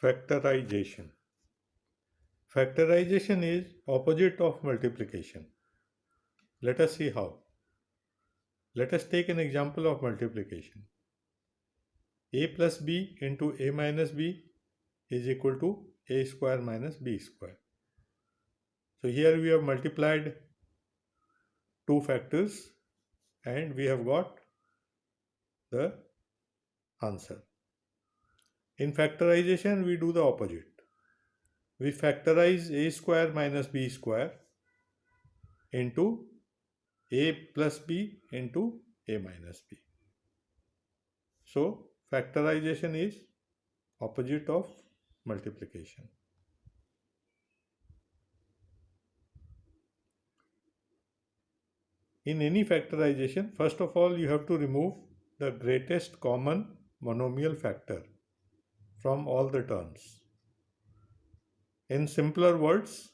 Factorization. Factorization is opposite of multiplication. Let us see how. Let us take an example of multiplication. A plus b into a minus b is equal to a square minus b square. So here we have multiplied two factors and we have got the answer. In factorization, we do the opposite. We factorize a square minus b square into a plus b into a minus b. So factorization is opposite of multiplication. In any factorization, first of all, you have to remove the greatest common monomial factor from all the terms. In simpler words,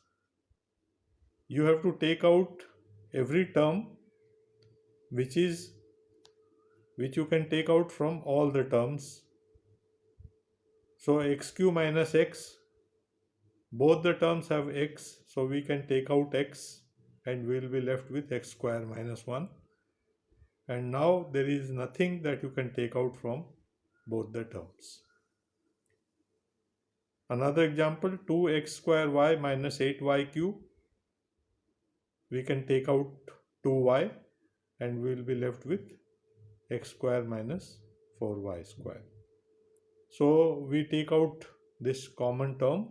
you have to take out every term which you can take out from all the terms. So xq minus x, both the terms have x, so we can take out x and we will be left with x square minus 1. And now there is nothing that you can take out from both the terms. Another example, 2x square y minus 8y cube. We can take out 2y and we will be left with x square minus 4y square. So we take out this common term,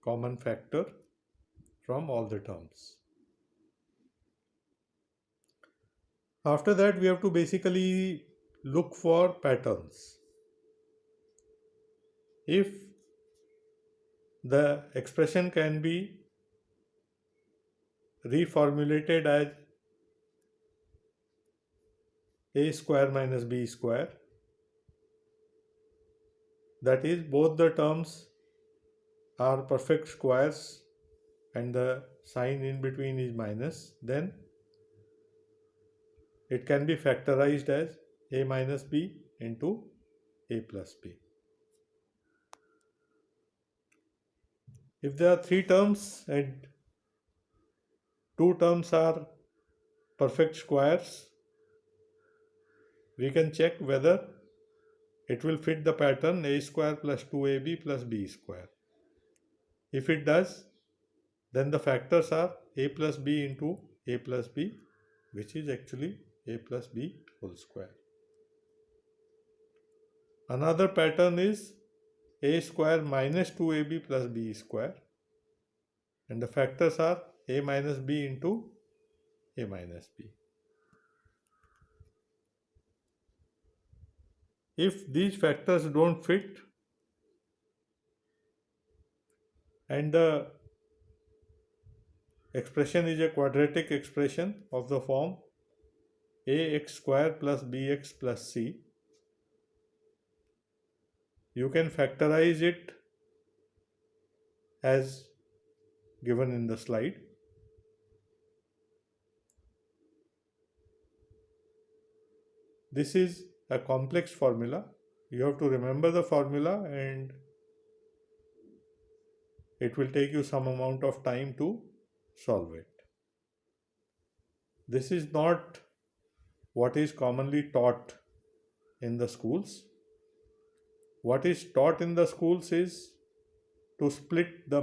common factor from all the terms. After that, we have to basically look for patterns. If the expression can be reformulated as a square minus b square, that is, both the terms are perfect squares and the sign in between is minus, then it can be factorized as a minus b into a plus b. If there are three terms and two terms are perfect squares, we can check whether it will fit the pattern a square plus 2ab plus b square. If it does, then the factors are a plus b into a plus b, which is actually a plus b whole square. Another pattern is a square minus 2ab plus b square, and the factors are a minus b into a minus b. If these factors don't fit and the expression is a quadratic expression of the form ax square plus bx plus c, you can factorize it as given in the slide. This is a complex formula. You have to remember the formula and it will take you some amount of time to solve it. This is not what is commonly taught in the schools. What is taught in the schools is to split the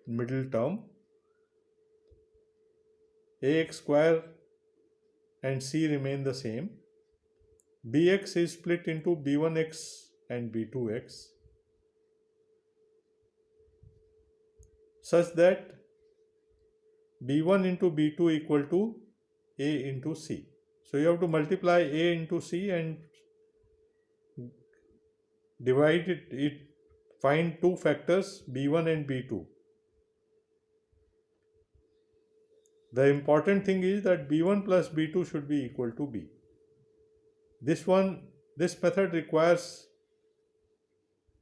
middle term. Ax square and c remain the same. Bx is split into b1x and b2x such that b1 into b2 equal to a into c. So you have to multiply a into c and divide it, find two factors b1 and b2. The important thing is that b1 plus b2 should be equal to b. This method requires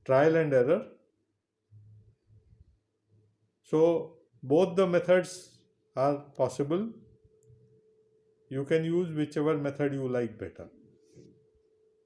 trial and error. So both the methods are possible. You can use whichever method you like better.